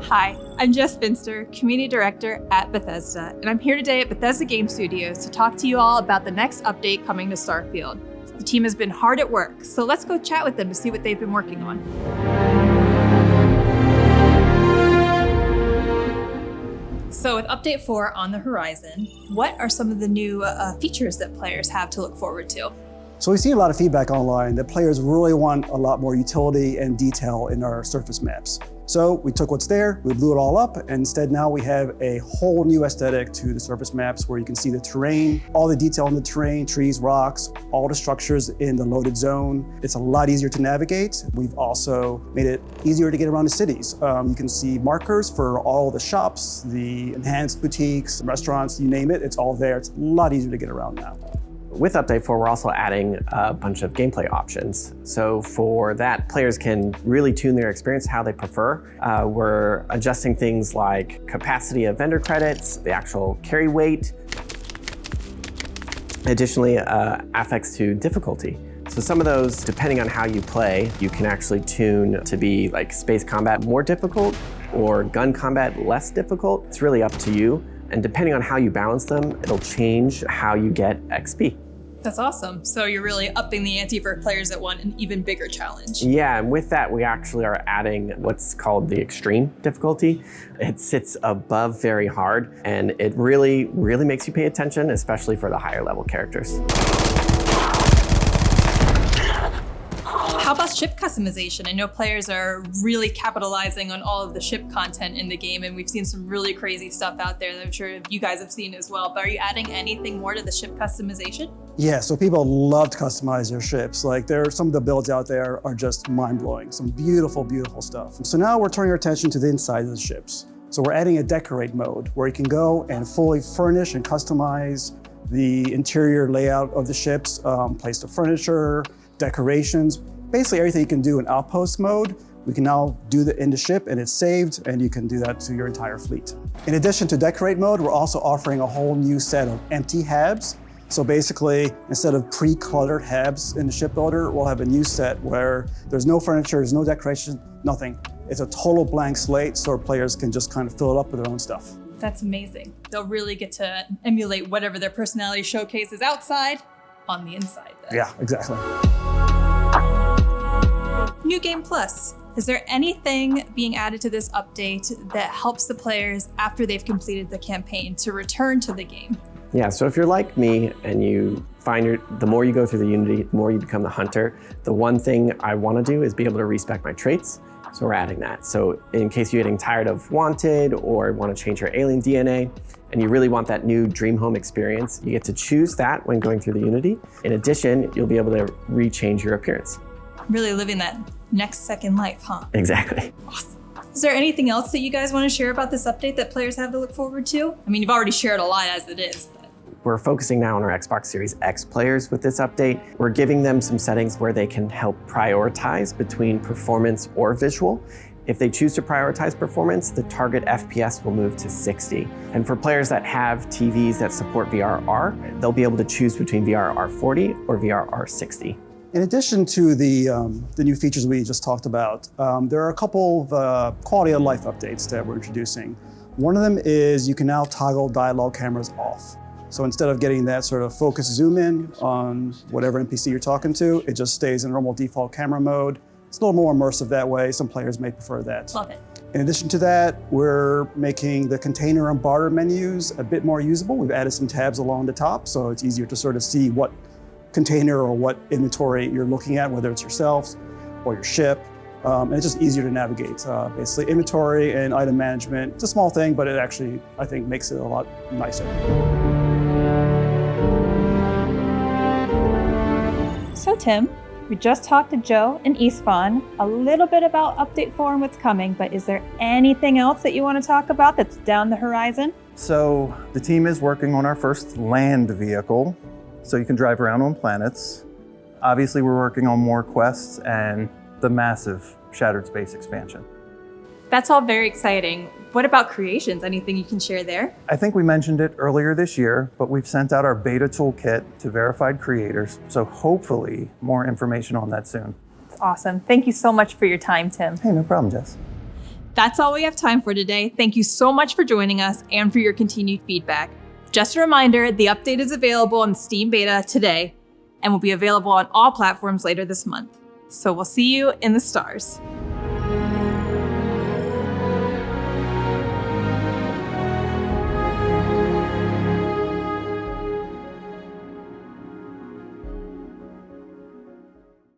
Hi, I'm Jess Finster, Community Director at Bethesda, and I'm here today at Bethesda Game Studios to talk to you all about the next update coming to Starfield. The team has been hard at work, so let's go chat with them to see what they've been working on. So with Update 4 on the horizon, what are some of the new features that players have to look forward to? So we've seen a lot of feedback online that players really want a lot more utility and detail in our surface maps. So we took what's there, we blew it all up, and instead now we have a whole new aesthetic to the surface maps where you can see the terrain, all the detail in the terrain, trees, rocks, all the structures in the loaded zone. It's a lot easier to navigate. We've also made it easier to get around the cities. You can see markers for all the shops, the enhanced boutiques, restaurants, you name it, it's all there. It's a lot easier to get around now. With Update 4, we're also adding a bunch of gameplay options. So for that, players can really tune their experience how they prefer. We're adjusting things like capacity of vendor credits, the actual carry weight. Additionally, affects to difficulty. So some of those, depending on how you play, you can actually tune to be like space combat more difficult or gun combat less difficult. It's really up to you. And depending on how you balance them, it'll change how you get XP. That's awesome. So you're really upping the ante for players that want an even bigger challenge. Yeah, and with that, we actually are adding what's called the extreme difficulty. It sits above very hard, and it really makes you pay attention, especially for the higher level characters. How about ship customization? I know players are really capitalizing on all of the ship content in the game, and we've seen some really crazy stuff out there that I'm sure you guys have seen as well. But are you adding anything more to the ship customization? Yeah, so people love to customize their ships. Like some of the builds out there are just mind-blowing. Some beautiful, beautiful stuff. So now we're turning our attention to the inside of the ships. So we're adding a decorate mode where you can go and fully furnish and customize the interior layout of the ships, place the furniture, decorations. Basically everything you can do in outpost mode, we can now do in the ship and it's saved, and you can do that to your entire fleet. In addition to decorate mode, we're also offering a whole new set of empty habs. So basically, instead of pre-cluttered habs in the shipbuilder, we'll have a new set where there's no furniture, there's no decoration, nothing. It's a total blank slate, so players can just kind of fill it up with their own stuff. That's amazing. They'll really get to emulate whatever their personality showcases outside on the inside then. Yeah, exactly. New Game Plus. Is there anything being added to this update that helps the players after they've completed the campaign to return to the game? Yeah, so if you're like me and you find the more you go through the Unity, the more you become the hunter, the one thing I want to do is be able to respec my traits. So we're adding that. So in case you're getting tired of Wanted or want to change your alien DNA, and you really want that new dream home experience, you get to choose that when going through the Unity. In addition, you'll be able to rechange your appearance. Really living that next second life, huh? Exactly. Awesome. Is there anything else that you guys want to share about this update that players have to look forward to? I mean, you've already shared a lot as it is. We're focusing now on our Xbox Series X players with this update. We're giving them some settings where they can help prioritize between performance or visual. If they choose to prioritize performance, the target FPS will move to 60. And for players that have TVs that support VRR, they'll be able to choose between VRR 40 or VRR 60. In addition to the new features we just talked about, there are a couple of quality of life updates that we're introducing. One of them is you can now toggle dialogue cameras off. So instead of getting that sort of focus zoom in on whatever NPC you're talking to, it just stays in normal default camera mode. It's a little more immersive that way. Some players may prefer that. Love it. In addition to that, we're making the container and barter menus a bit more usable. We've added some tabs along the top, so it's easier to sort of see what container or what inventory you're looking at, whether it's yourself or your ship. And it's just easier to navigate. Basically, inventory and item management, it's a small thing, but it actually, I think, makes it a lot nicer. So Tim, we just talked to Joe and Isfan a little bit about Update 4 and what's coming, but is there anything else that you want to talk about that's down the horizon? So the team is working on our first land vehicle, so you can drive around on planets. Obviously, we're working on more quests and the massive Shattered Space expansion. That's all very exciting. What about creations? Anything you can share there? I think we mentioned it earlier this year, but we've sent out our beta toolkit to verified creators, so hopefully more information on that soon. That's awesome. Thank you so much for your time, Tim. Hey, no problem, Jess. That's all we have time for today. Thank you so much for joining us and for your continued feedback. Just a reminder, the update is available on Steam Beta today and will be available on all platforms later this month. So we'll see you in the stars.